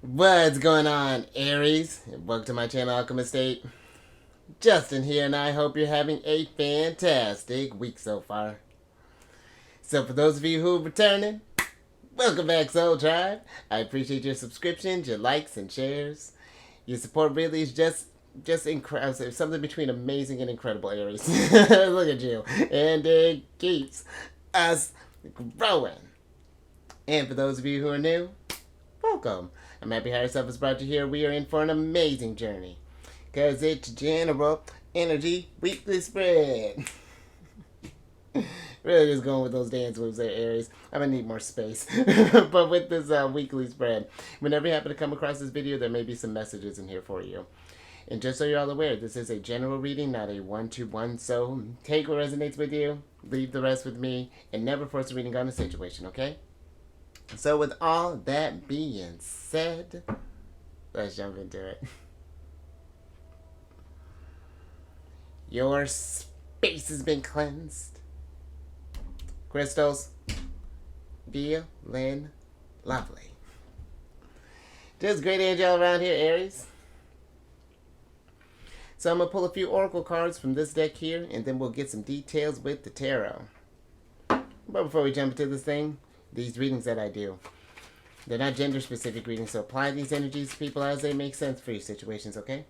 What's going on, Aries? Welcome to my channel, Alchemist. Justin here, and I hope you're having a fantastic week so far. So, for those of you who are returning, welcome back, Soul Tribe. I appreciate your subscriptions, your likes, and shares. Your support really is just incredible. Something between amazing and incredible, Aries. Look at you, and it keeps us growing. And for those of you who are new, welcome. I'm happy Higher Self has brought you here. We are in for an amazing journey. Because it's General Energy Weekly Spread. Really just going with those dance moves there, Aries. I'm going to need more space. But with this weekly spread, whenever you happen to come across this video, there may be some messages in here for you. And just so you're all aware, this is a general reading, not a one-to-one. So take what resonates with you, leave the rest with me, and never force a reading on a situation, okay? So with all that being said, let's jump into it. Your space has been cleansed. Crystals, feeling lovely. Just great angel around here, Aries. So I'm going to pull a few oracle cards from this deck here, and then we'll get some details with the tarot. But before we jump into this thing, these readings that I do, they're not gender-specific readings, so apply these energies to people as they make sense for your situations, okay?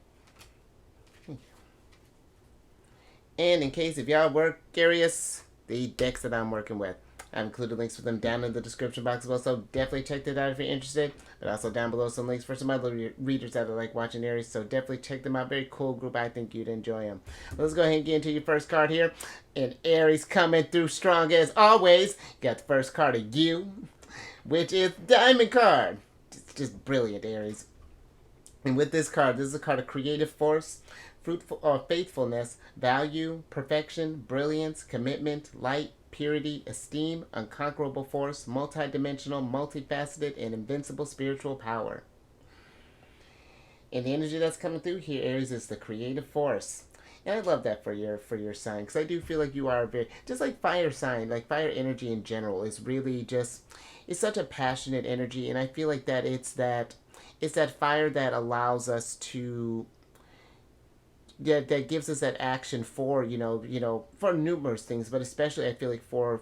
And in case if y'all were curious, the decks that I'm working with, I've included links for them down in the description box as well, so definitely check that out if you're interested. But also down below some links for some other readers that are like watching Aries, so definitely check them out. Very cool group. I think you'd enjoy them. Let's go ahead and get into your first card here. And Aries coming through strong as always. Got the first card of you, which is Diamond card. It's just brilliant, Aries. And with this card, this is a card of creative force, fruitful or faithfulness, value, perfection, brilliance, commitment, light, purity, esteem, unconquerable force, multidimensional, multifaceted, and invincible spiritual power. And the energy that's coming through here, Aries, is the creative force. And I love that for your sign, because I do feel like you are very, just like fire sign, like fire energy in general is really just, it's such a passionate energy, and I feel like that it's that fire that allows us to, that gives us that action for for numerous things, but especially I feel like for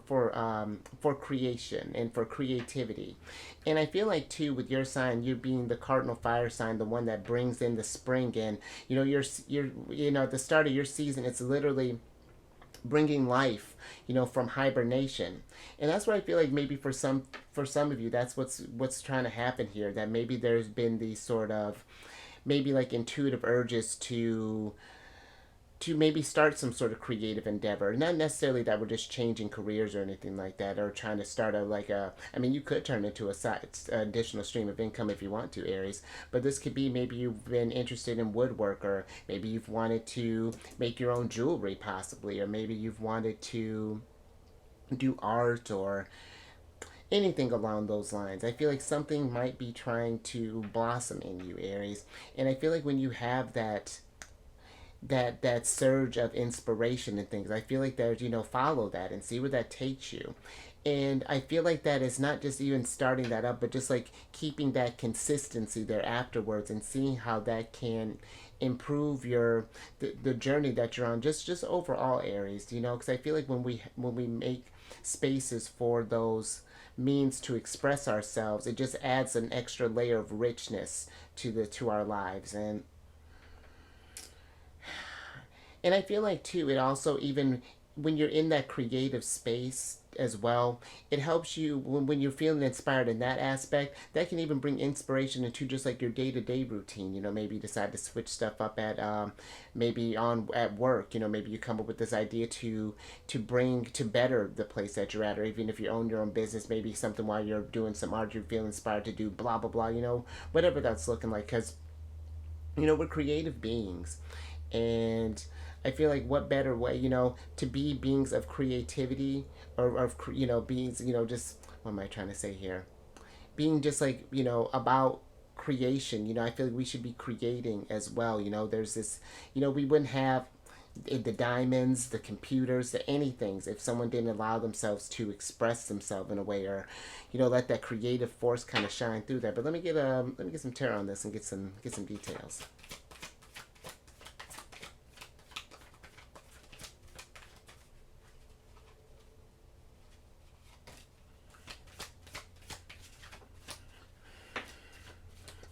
creation and for creativity. And I feel like too with your sign, you being the cardinal fire sign, the one that brings in the spring, and you're at the start of your season, it's literally bringing life, from hibernation. And that's where I feel like maybe for some of you, that's what's trying to happen here, that maybe there's been these sort of maybe like intuitive urges to maybe start some sort of creative endeavor. Not necessarily that we're just changing careers or anything like that, or trying to start I mean, you could turn into a side additional stream of income if you want to, Aries. But this could be maybe you've been interested in woodwork, or maybe you've wanted to make your own jewelry possibly, or maybe you've wanted to do art or anything along those lines. I feel like something might be trying to blossom in you, Aries. And I feel like when you have that surge of inspiration and things, I feel like there's, follow that and see where that takes you. And I feel like that is not just even starting that up, but just like keeping that consistency there afterwards, and seeing how that can improve the journey that you're on, just overall, Aries. Because I feel like when we make spaces for those means to express ourselves, it just adds an extra layer of richness to our lives. And I feel like too, it also, even when you're in that creative space as well, it helps you when you're feeling inspired in that aspect. That can even bring inspiration into just like your day-to-day routine. Maybe you decide to switch stuff up maybe on at work. Maybe you come up with this idea to bring to better the place that you're at, or even if you own your own business, maybe something while you're doing some art you feel inspired to do, blah blah blah. Whatever that's looking like, because we're creative beings. And I feel like what better way, to be beings of creativity, or of, beings, just, what am I trying to say here? Being just like, about creation. I feel like we should be creating as well. There's this, we wouldn't have, the diamonds, the computers, the anything. If someone didn't allow themselves to express themselves in a way, or let that creative force kind of shine through there. But let me get some tarot on this and get some details.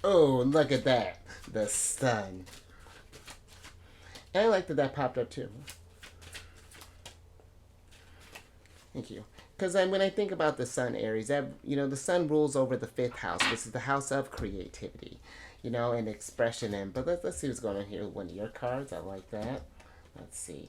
Oh, look at that. The sun. And I like that popped up too. Thank you. Because when I think about the sun, Aries, the sun rules over the 5th house. This is the house of creativity, and expression. But let's see what's going on here with one of your cards. I like that. Let's see.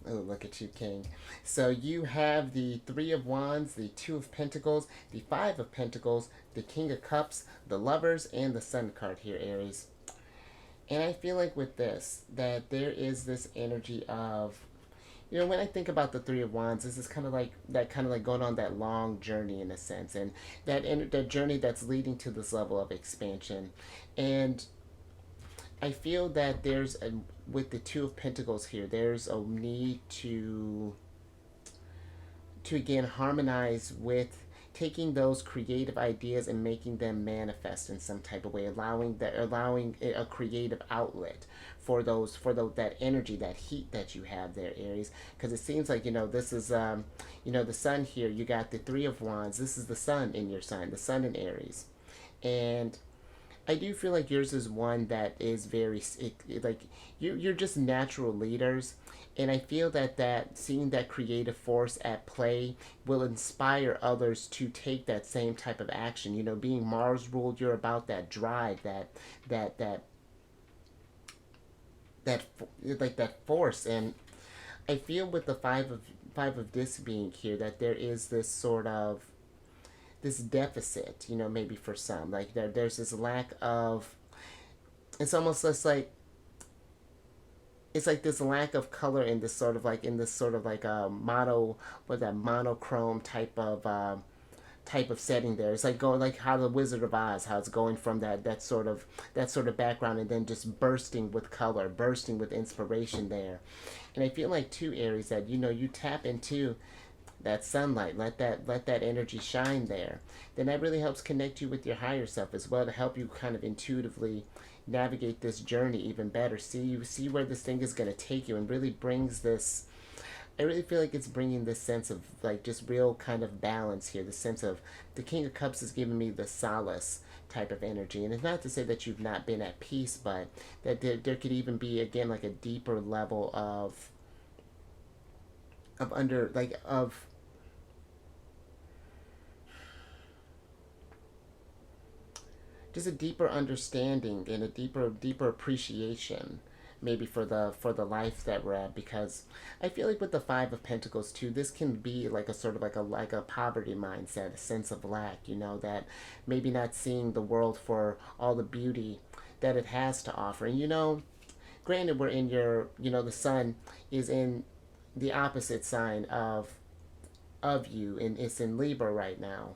Oh, look at you, King. So you have the 3 of Wands, the 2 of Pentacles, the 5 of Pentacles, the King of Cups, the Lovers, and the Sun card here, Aries. And I feel like with this, that there is this energy of, when I think about the 3 of Wands, this is kind of like going on that long journey in a sense, and that journey that's leading to this level of expansion. And I feel that with the 2 of Pentacles here, there's a need to again harmonize with taking those creative ideas and making them manifest in some type of way, allowing a creative outlet for that energy, that heat that you have there, Aries. Because it seems like this is the sun here. You got the 3 of Wands. This is the sun in your sign, the sun in Aries, and I do feel like yours is one that is very like you're just natural leaders, and I feel that seeing that creative force at play will inspire others to take that same type of action. Being Mars ruled, you're about that drive, that force, and I feel with the five of disc being here that there is this sort of this deficit, maybe for some, like there's this lack of, it's almost less like, it's like this lack of color in this sort of like a monochrome type of setting there. It's like going like how the Wizard of Oz, how it's going from that sort of background and then just bursting with color, bursting with inspiration there. And I feel like too, Aries, that you tap into that sunlight, let that energy shine there, then that really helps connect you with your higher self as well, to help you kind of intuitively navigate this journey even better, see where this thing is going to take you, and really brings this, I really feel like it's bringing this sense of like just real kind of balance here, the sense of the King of Cups is giving me the solace type of energy. And it's not to say that you've not been at peace, but that there could even be again like a deeper level of just a deeper understanding and a deeper appreciation maybe for the life that we're at. Because I feel like with the 5 of Pentacles too, this can be like a sort of like a poverty mindset, a sense of lack, that maybe not seeing the world for all the beauty that it has to offer. And granted, we're in the sun is in the opposite sign of you, and it's in Libra right now.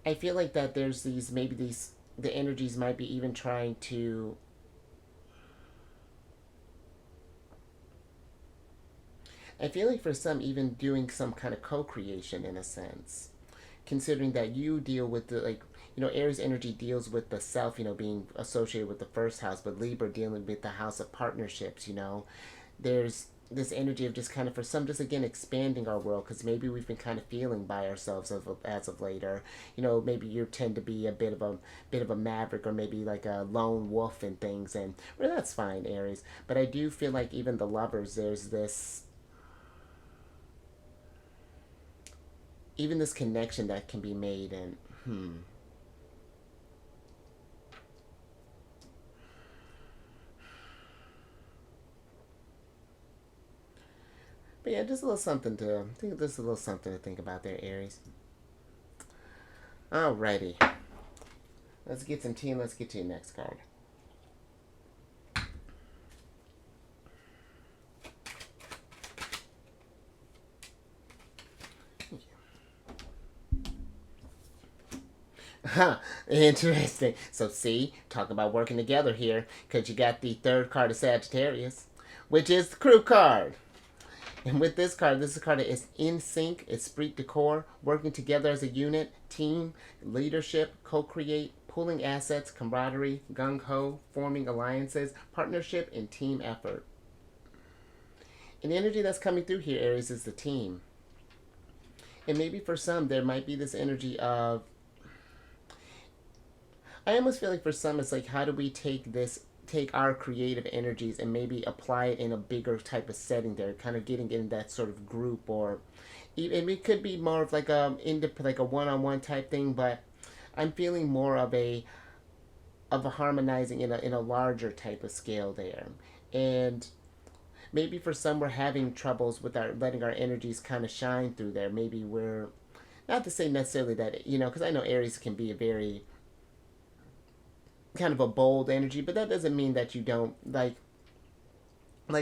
I feel like that there's the energies might be even trying to I feel like for some even doing some kind of co-creation in a sense, considering that you deal with Aries energy deals with the self, being associated with the 1st house, but Libra dealing with the house of partnerships. There's this energy of just kind of, for some, just again expanding our world, because maybe we've been kind of feeling by ourselves as of later. Maybe you tend to be a bit of a maverick, or maybe like a lone wolf and things, and well, that's fine, Aries. But I do feel like even the Lovers, there's this connection that can be made, and But yeah, just a little something to think about there, Aries. Alrighty. Let's get some tea and let's get to your next card. Huh, interesting. So see, talk about working together here, because you got the third card of Sagittarius, which is the crew card. And with this is a card that is in sync, esprit de corps, working together as a unit, team, leadership, co-create, pooling assets, camaraderie, gung-ho, forming alliances, partnership, and team effort. And the energy that's coming through here, Aries, is the team. And maybe for some, there might be this energy of, I almost feel like for some, it's like, how do we take our creative energies and maybe apply it in a bigger type of setting there, kind of getting in that sort of group, or even it could be more of like like a one-on-one type thing, but I'm feeling more of a harmonizing in a larger type of scale there. And maybe for some we're having troubles with our letting our energies kind of shine through there. Maybe we're not to say necessarily that, because I know Aries can be a very kind of a bold energy, but that doesn't mean that you don't like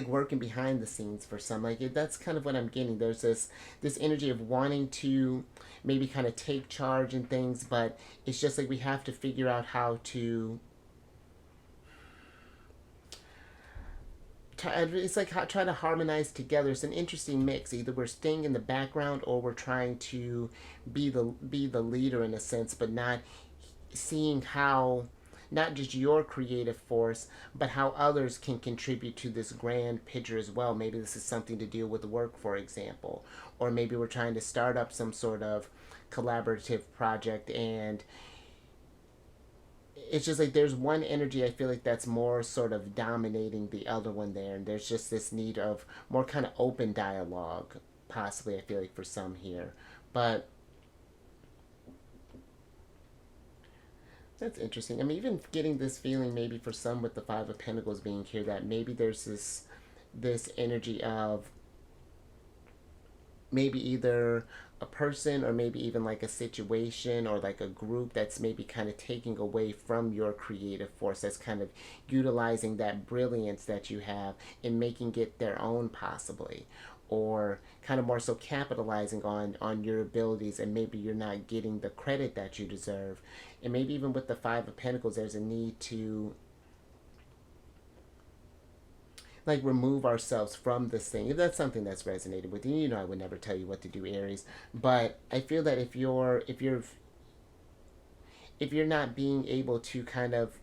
working behind the scenes for some. That's kind of what I'm getting. There's this energy of wanting to maybe kind of take charge and things, but it's just like we have to figure out how to it's like try to harmonize together. It's an interesting mix. Either we're staying in the background or we're trying to be the leader in a sense, but not seeing how not just your creative force, but how others can contribute to this grand picture as well. Maybe this is something to deal with work, for example, or maybe we're trying to start up some sort of collaborative project, and it's just like there's one energy I feel like that's more sort of dominating the other one there, and there's just this need of more kind of open dialogue, possibly, I feel like, for some here. But that's interesting. I'm even getting this feeling maybe for some with the Five of Pentacles being here that maybe there's this energy of maybe either a person or maybe even like a situation or like a group that's maybe kind of taking away from your creative force, that's kind of utilizing that brilliance that you have and making it their own, possibly, or kind of more so capitalizing on your abilities, and maybe you're not getting the credit that you deserve. And maybe even with the Five of Pentacles there's a need to like remove ourselves from this thing. If that's something that's resonated with you, I would never tell you what to do, Aries. But I feel that if you're not being able to kind of,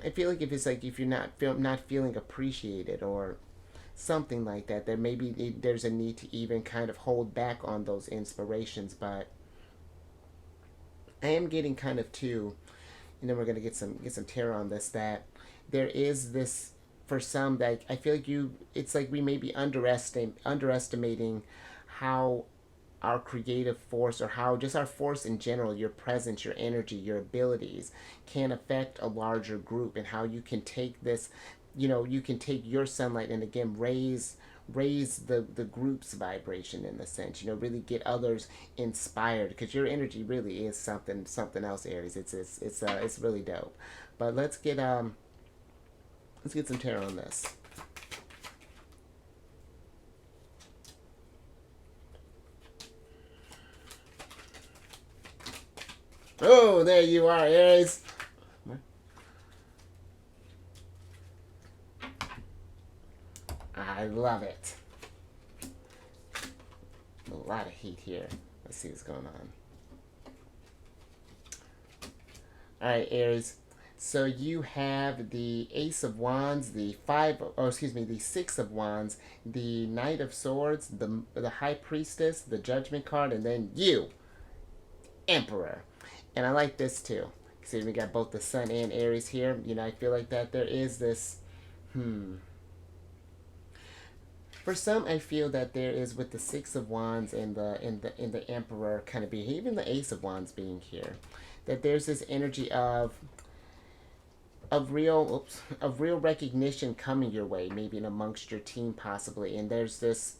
I feel like if you're not feeling appreciated or something like that, there maybe there's a need to even kind of hold back on those inspirations. But I am getting kind of too, and then we're gonna get some tarot on this, that there is this for some that I feel like it's like we may be underestimating how our creative force, or how just our force in general, your presence, your energy, your abilities can affect a larger group, and how you can take this, you can take your sunlight and again raise the group's vibration in a sense, really get others inspired, because your energy really is something else, Aries. It's really dope. But let's get some tarot on this. Oh, there you are, Aries. I love it. A lot of heat here. Let's see what's going on. Alright, Aries. So you have the Ace of Wands, the Six of Wands, the Knight of Swords, the High Priestess, the Judgment card, and then you, Emperor. And I like this too. See, we got both the Sun and Aries here. I feel like that there is this, For some, I feel that there is, with the Six of Wands and the Emperor kind of being, even the Ace of Wands being here, that there's this energy of real recognition coming your way, maybe in amongst your team, possibly. And there's this,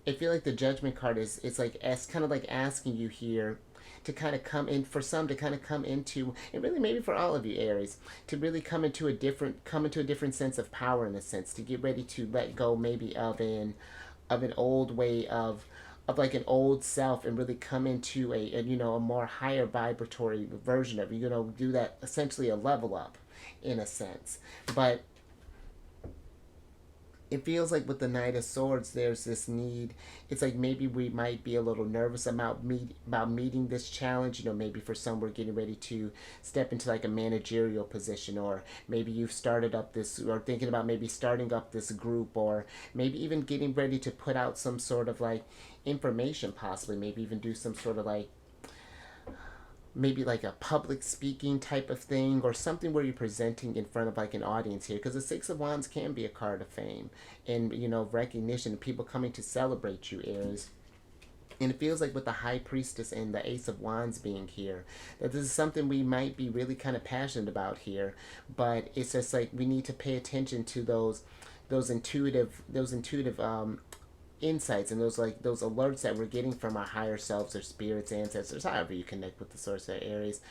I feel like the Judgment card it's like kind of like asking you here to kind of come in, for some to kind of come into, and really maybe for all of you, Aries, to really come into a different sense of power, in a sense, to get ready to let go maybe of an old way of like an old self and really come into a you know, a more higher vibratory version of you, you know, do that essentially a level up in a sense. But it feels like with the Knight of Swords, there's this need. It's like maybe we might be a little nervous about meeting this challenge. You know, maybe for some we're getting ready to step into like a managerial position, or maybe you've started up this, or thinking about maybe starting up this group, or maybe even getting ready to put out some sort of like information, possibly maybe even do some sort of like maybe like a public speaking type of thing, or something where you're presenting in front of like an audience here, because the Six of Wands can be a card of fame and, you know, recognition, people coming to celebrate you, Aries. And it feels like with the High Priestess and the Ace of Wands being here, that this is something we might be really kind of passionate about here. But it's just like we need to pay attention to those intuitive insights and those like those alerts that we're getting from our higher selves or spirits, ancestors, however you connect with the source of Aries.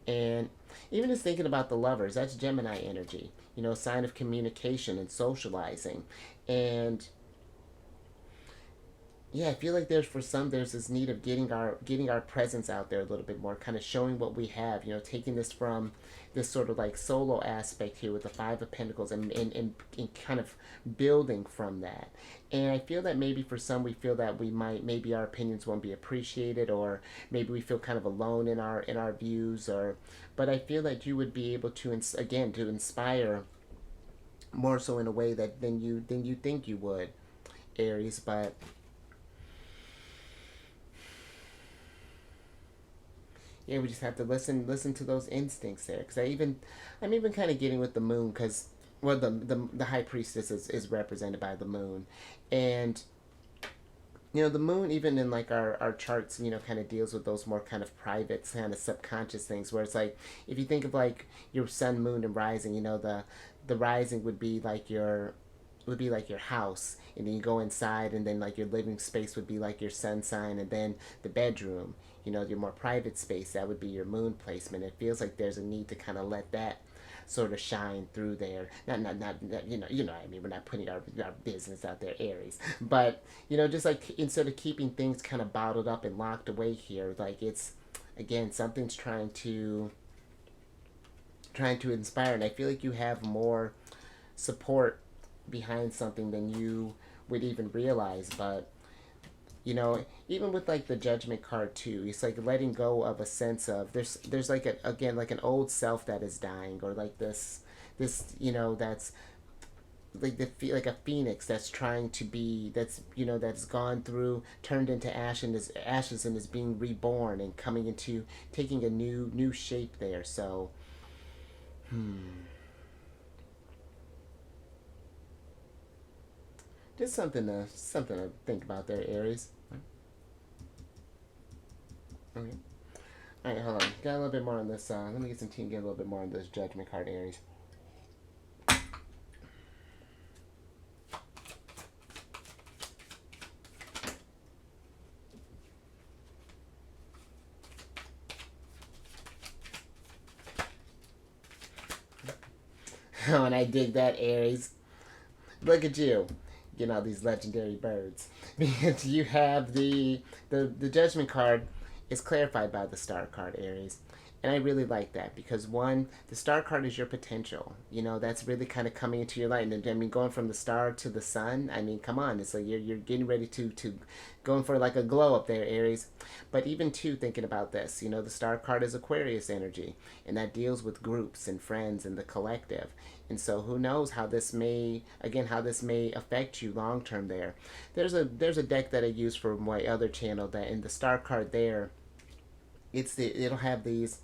And even just thinking about the Lovers, that's Gemini energy, you know, sign of communication and socializing. And yeah, I feel like there's for some there's this need of getting our presence out there a little bit more, kind of showing what we have, you know, taking this from this sort of like solo aspect here with the Five of Pentacles, and kind of building from that. And I feel that maybe for some we feel that we might, maybe our opinions won't be appreciated, or maybe we feel kind of alone in our views, or but I feel that you would be able to again to inspire more so in a way that than you think you would, Aries. But yeah, we just have to listen to those instincts there. Because I'm even kind of getting with the moon, because well, the high priestess is represented by the moon, and you know, the moon even in like our charts, you know, kind of deals with those more kind of private, kind of subconscious things, where it's like if you think of like your sun, moon, and rising, you know, the rising would be like your house, and then you go inside, and then like your living space would be like your sun sign, and then the bedroom, you know, your more private space, that would be your moon placement. It feels like there's a need to kind of let that sort of shine through there. Not you know what I mean, we're not putting our business out there, Aries, but you know, just like instead of keeping things kind of bottled up and locked away here, like it's again something's trying to inspire. And I feel like you have more support behind something than you would even realize. But you know, even with like the Judgment card too, it's like letting go of a sense of there's like again like an old self that is dying, or like this you know, that's like like a phoenix that's trying to be, that's, you know, that's gone through, turned into ashes and is being reborn and coming into taking a new shape there. So just something to think about there, Aries. Okay. All right, hold on. Got a little bit more on this. Let me get some tea and get a little bit more on this Judgment card, Aries. Oh, and I dig that, Aries. Look at you, getting all these legendary birds. Because you have the Judgment card is clarified by the Star card, Aries. And I really like that, because one, the Star card is your potential. You know, that's really kind of coming into your light. And I mean, going from the star to the sun, I mean, come on. It's like you're getting ready to going for like a glow up there, Aries. But even too, thinking about this, you know, the Star card is Aquarius energy, and that deals with groups and friends and the collective. And so who knows how this may affect you long term there. There's a deck that I use for my other channel, that in the Star card there, it'll have these,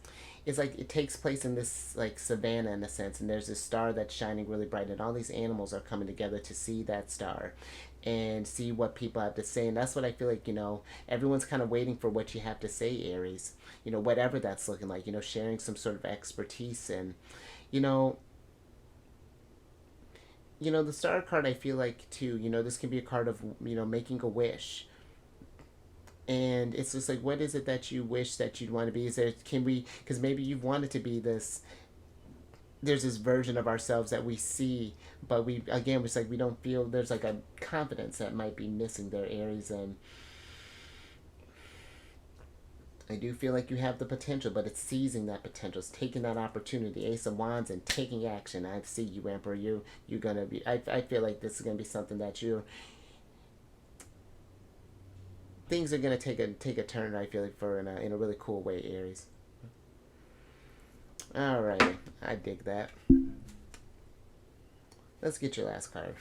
it's like it takes place in this like savannah in a sense, and there's this star that's shining really bright, and all these animals are coming together to see that star and see what people have to say. And that's what I feel like, you know, everyone's kind of waiting for what you have to say, Aries, you know, whatever that's looking like, you know, sharing some sort of expertise. And you know, the Star card, I feel like too, you know, this can be a card of, you know, making a wish. And it's just like, what is it that you wish that you'd want to be? Is there, can we, because maybe you've wanted to be this, there's this version of ourselves that we see, but we, again, it's like we don't feel, there's like a confidence that might be missing there, Aries. And I do feel like you have the potential, but it's seizing that potential. It's taking that opportunity. Ace of Wands and taking action. I see you, Emperor. You're gonna be. I feel like this is gonna be something that you things are gonna take a turn. I feel like for in a really cool way, Aries. All right, I dig that. Let's get your last card.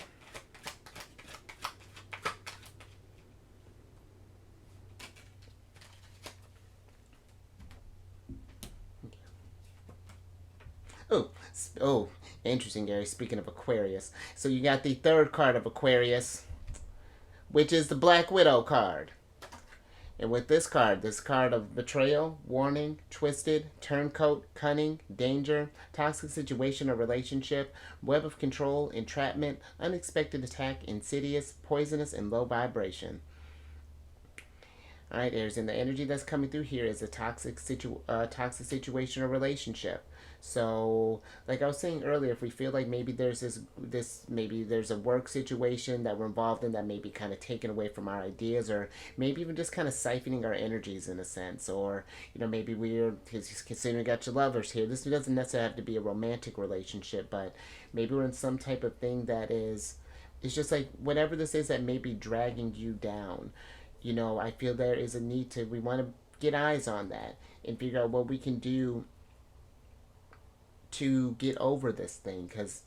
Oh, oh, interesting, Gary. Speaking of Aquarius, so you got the third card of Aquarius, which is the Black Widow card. And with this card of betrayal, warning, twisted, turncoat, cunning, danger, toxic situation or relationship, web of control, entrapment, unexpected attack, insidious, poisonous, and low vibration. All right, Aries, and the energy that's coming through here is a toxic situation or relationship. So, like I was saying earlier, if we feel like maybe there's maybe there's a work situation that we're involved in that may be kind of taken away from our ideas, or maybe even just kind of siphoning our energies in a sense, or maybe we're considering we got your lovers here. This doesn't necessarily have to be a romantic relationship, but maybe we're in some type of thing that is, it's just like whatever this is that may be dragging you down. I feel there is a need to, we want to get eyes on that and figure out what we can do to get over this thing. Because,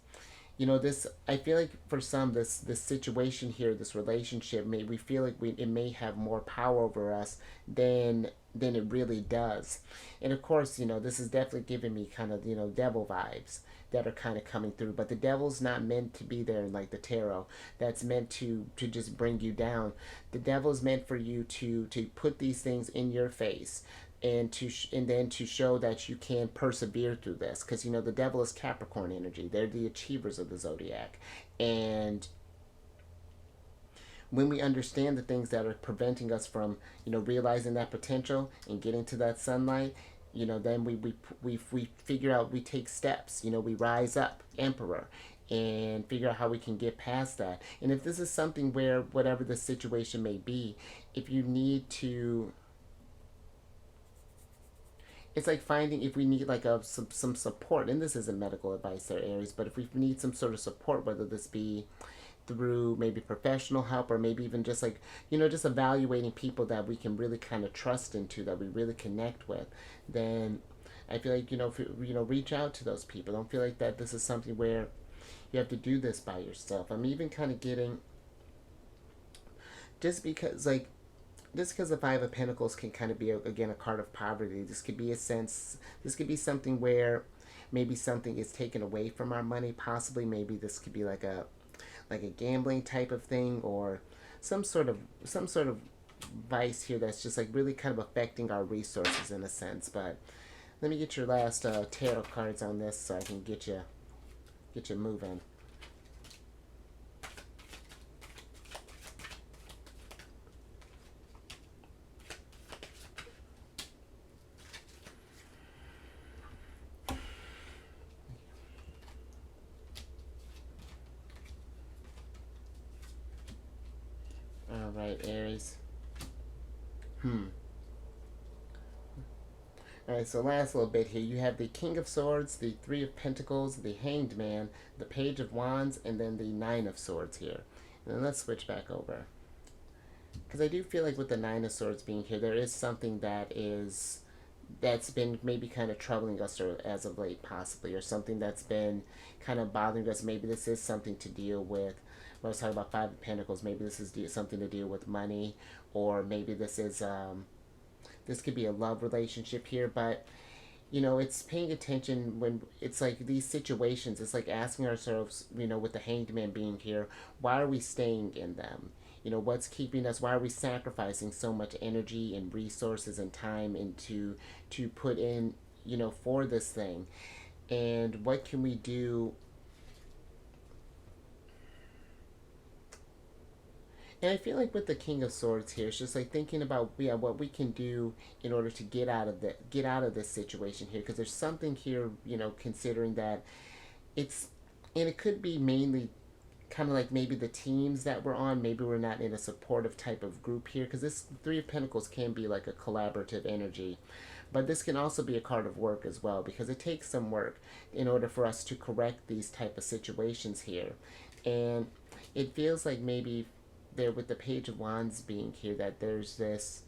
this, I feel like for some, this situation here, this relationship, we feel like it may have more power over us than it really does. And of course, this is definitely giving me kind of, devil vibes that are kind of coming through. But the devil's not meant to be there in like the tarot. That's meant to just bring you down. The devil's meant for you to put these things in your face, and then to show that you can persevere through this, because the devil is Capricorn energy. They're the achievers of the zodiac. And when we understand the things that are preventing us from realizing that potential and getting to that sunlight, then we figure out, we take steps, we rise up, Emperor, and figure out how we can get past that. And if this is something where, whatever the situation may be, if you need to, it's like finding, if we need like some support, and this isn't medical advice there, Aries, but if we need some sort of support, whether this be through maybe professional help, or maybe even just like just evaluating people that we can really kind of trust into, that we really connect with, then I feel like if reach out to those people. Don't feel like that this is something where you have to do this by yourself. I'm even kind of getting, just because the Five of Pentacles can kind of be again a card of poverty. This could be something where maybe something is taken away from our money. Possibly maybe this could be like a gambling type of thing, or some sort of vice here that's just like really kind of affecting our resources in a sense. But let me get your last tarot cards on this so I can get you moving. All right, Aries. Alright, so last little bit here. You have the King of Swords, the Three of Pentacles, the Hanged Man, the Page of Wands, and then the Nine of Swords here. And then let's switch back over. Because I do feel like with the Nine of Swords being here, there is something that's been maybe kind of troubling us, or as of late possibly, or something that's been kind of bothering us. Maybe this is something to deal with. When I was talking about Five of Pentacles, maybe this is something to deal with money, or maybe this is this could be a love relationship here. But it's paying attention when it's like these situations. It's like asking ourselves, with the Hanged Man being here, why are we staying in them? What's keeping us? Why are we sacrificing so much energy and resources and time into to put in, for this thing? And what can we do? And I feel like with the King of Swords here, it's just like thinking about what we can do in order to get out of this situation here. Because there's something here, considering that it's, and it could be mainly kind of like maybe the teams that we're on, maybe we're not in a supportive type of group here, because this Three of Pentacles can be like a collaborative energy. But this can also be a card of work as well, because it takes some work in order for us to correct these type of situations here. And it feels like maybe there, with the Page of Wands being here, that there's this,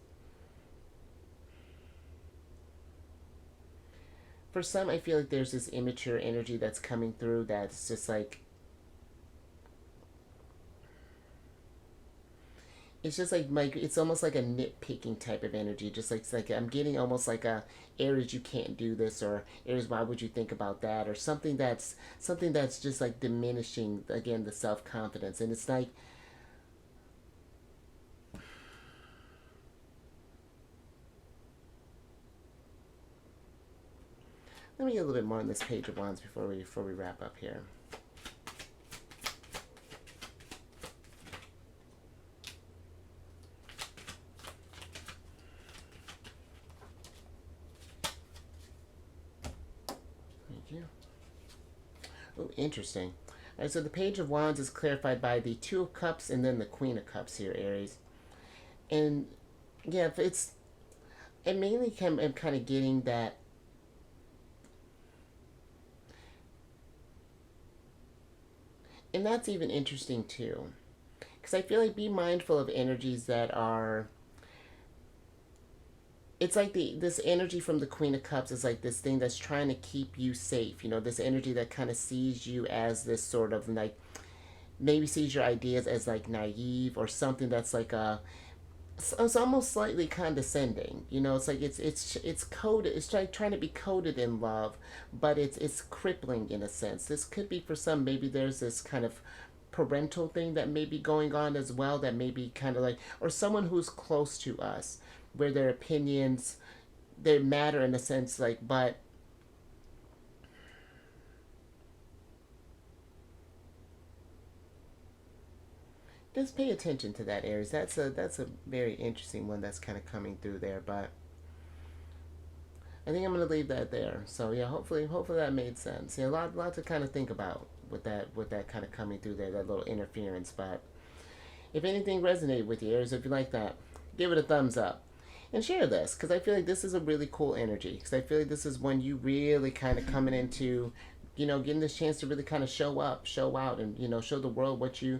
for some, I feel like there's this immature energy that's coming through that's just like, it's just like it's almost like a nitpicking type of energy. Just like, it's like I'm getting almost like a Aries, you can't do this, or Aries, why would you think about that, or something that's just like diminishing again the self confidence. And it's like, let me get a little bit more on this Page of Wands before we wrap up here. Thank you. Oh, interesting. All right, so the Page of Wands is clarified by the Two of Cups and then the Queen of Cups here, Aries. And yeah, it's, I mainly am kind of getting that, and that's even interesting too, because I feel like be mindful of energies that are, it's like this energy from the Queen of Cups is like this thing that's trying to keep you safe, this energy that kind of sees you as this sort of like, maybe sees your ideas as like naive, or something that's like a, it's almost slightly condescending. It's like it's coded, it's like trying to be coded in love, but it's crippling in a sense. This could be for some, maybe there's this kind of parental thing that may be going on as well, that may be kind of like, or someone who's close to us, where their opinions, they matter in a sense, like, but just pay attention to that, Aries. That's a very interesting one that's kind of coming through there. But I think I'm gonna leave that there. So yeah, hopefully that made sense. Yeah, a lot to kind of think about with that kind of coming through there, that little interference. But if anything resonated with you, Aries, if you like that, give it a thumbs up and share this, because I feel like this is a really cool energy. Because I feel like this is when you really kind of coming into, getting this chance to really kind of show up, show out, and show the world what you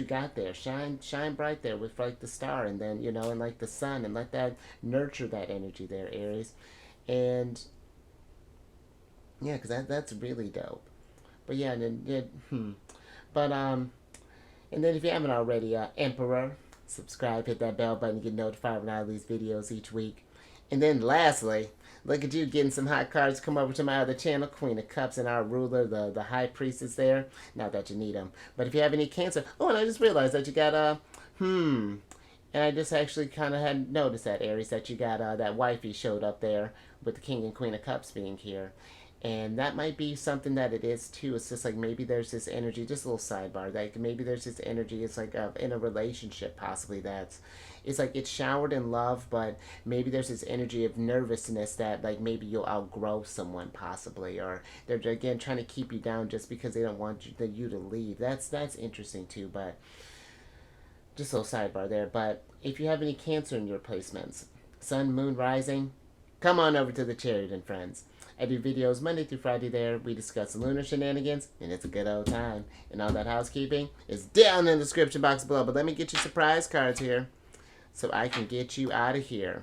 got there. Shine bright there with like the star, and then and like the sun, and let that nurture that energy there, Aries. And yeah, because that's really dope. But yeah, and then but and then if you haven't already, Emperor, subscribe, hit that bell button, get notified when I release videos each week. And then lastly, look at you getting some hot cards. Come over to my other channel, Queen of Cups, and our ruler, the High Priestess there. Not that you need them. But if you have any Cancer. Oh, and I just realized that you got, and I just actually kind of had noticed that, Aries, that you got, that wifey showed up there with the King and Queen of Cups being here. And that might be something that it is too. It's just like maybe there's this energy, just a little sidebar, like maybe there's this energy, it's like in a relationship possibly, that's, it's like it's showered in love, but maybe there's this energy of nervousness that like maybe you'll outgrow someone possibly, or they're again trying to keep you down just because they don't want you to leave. That's interesting too, but just a little sidebar there. But if you have any Cancer in your placements, Sun, Moon, Rising, come on over to the Chariot, friends. I do videos Monday through Friday there. We discuss lunar shenanigans, and it's a good old time. And all that housekeeping is down in the description box below. But let me get you surprise cards here, so I can get you out of here.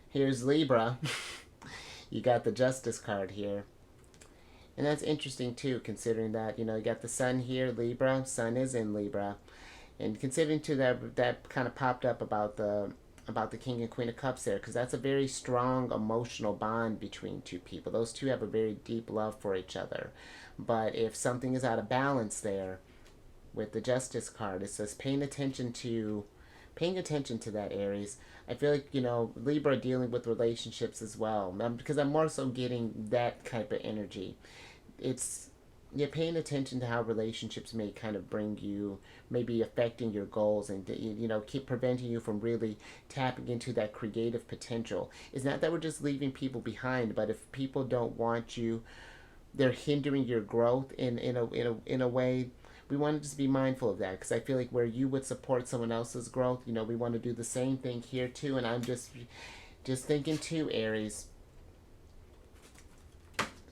Here's Libra. You got the Justice card here. And that's interesting too, considering that, you got the Sun here, Libra. Sun is in Libra. And considering too that kind of popped up about the King and Queen of Cups there, because that's a very strong emotional bond between two people. Those two have a very deep love for each other. But if something is out of balance there with the Justice card, it says paying attention to that, Aries. I feel like, Libra dealing with relationships as well, because I'm more so getting that type of energy. It's, you're paying attention to how relationships may kind of bring you, maybe affecting your goals, and keep preventing you from really tapping into that creative potential. It's not that we're just leaving people behind, but if people don't want you, they're hindering your growth in a way. We want to just be mindful of that, because I feel like where you would support someone else's growth, we want to do the same thing here too. And I'm just thinking too, Aries.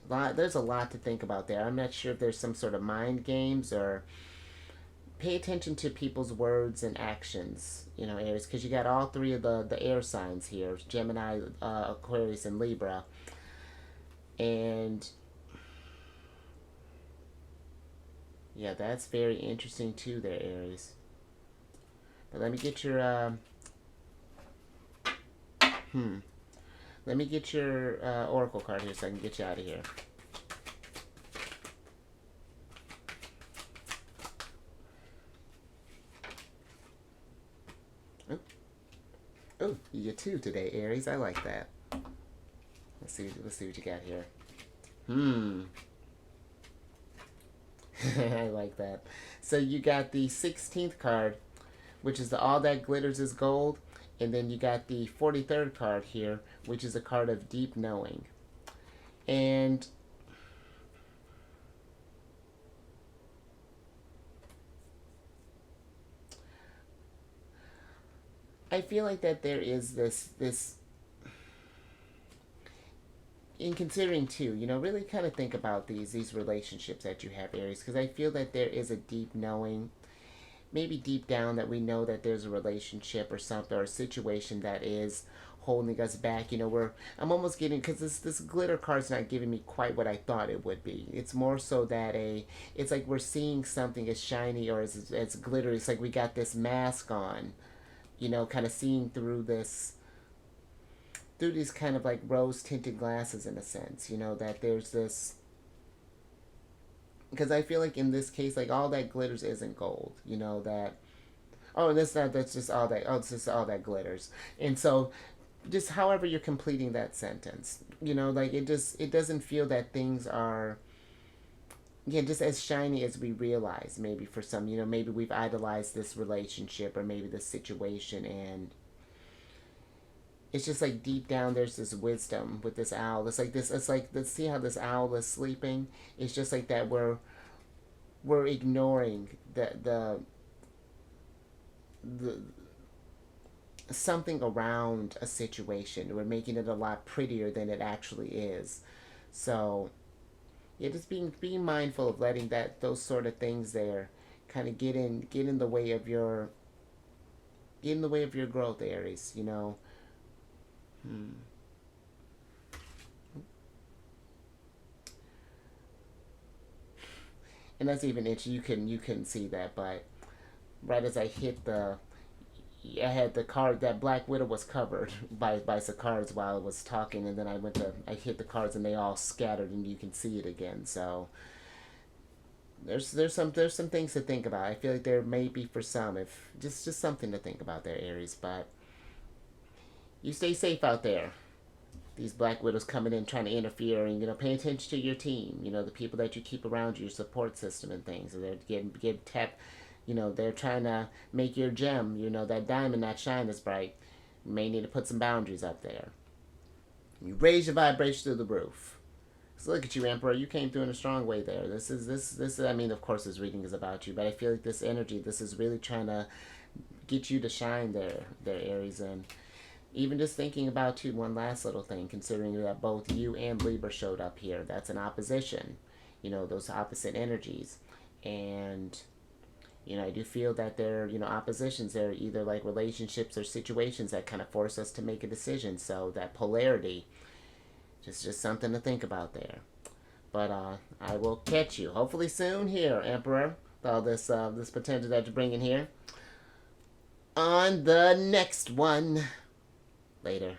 There's a lot to think about there. I'm not sure if there's some sort of mind games, or pay attention to people's words and actions, Aries, because you got all three of the air signs here: Gemini, Aquarius, and Libra. And yeah, that's very interesting too there, Aries. But let me get your let me get your oracle card here so I can get you out of here. Oh, oh, you get two today, Aries. I like that. Let's see what you got here. I like that. So you got the 16th card, which is the All That Glitters is Gold. And then you got the 43rd card here, which is a card of deep knowing. And I feel like that there is this in considering too, really kind of think about these relationships that you have, Aries, because I feel that there is a deep knowing, maybe deep down, that we know that there's a relationship or something, or a situation that is holding us back. I'm almost getting, because this glitter card's not giving me quite what I thought it would be. It's more so that it's like we're seeing something as shiny or as glittery. It's like we got this mask on, kind of seeing through these kind of like rose tinted glasses, in a sense, that there's this, because I feel like in this case, like, all that glitters isn't gold, that, oh, and that's just all that, oh, it's just all that glitters. And so just however you're completing that sentence, like, it doesn't feel that things are, yeah, just as shiny as we realize. Maybe for some, maybe we've idolized this relationship or maybe this situation, and it's just like deep down there's this wisdom with this owl. It's like, let's see how this owl is sleeping. It's just like that we're ignoring the something around a situation. We're making it a lot prettier than it actually is. So yeah, just being mindful of letting those sort of things there kind of get in the way of your growth, Aries. And that's even interesting. You can see that, but right as I hit I had the card, that Black Widow was covered by some cards while I was talking, and then I hit the cards and they all scattered, and you can see it again. So there's some things to think about. I feel like there may be for some, if just something to think about there, Aries. But you stay safe out there. These Black Widows coming in trying to interfere, and pay attention to your team. The people that you keep around you, your support system and things. They're getting tapped. They're trying to make your gem, that diamond, not shine as bright. You may need to put some boundaries up there. You raise your vibration through the roof. So look at you, Emperor. You came through in a strong way there. This is. I mean, of course, this reading is about you, but I feel like this energy, this is really trying to get you to shine there, Aries. And even just thinking about too, one last little thing, considering that both you and Libra showed up here. That's an opposition. Those opposite energies, and I do feel that there, oppositions. They're either like relationships or situations that kind of force us to make a decision. So that polarity, just something to think about there. But I will catch you hopefully soon here, Emperor. All this potential that you're bringing here on the next one. Later.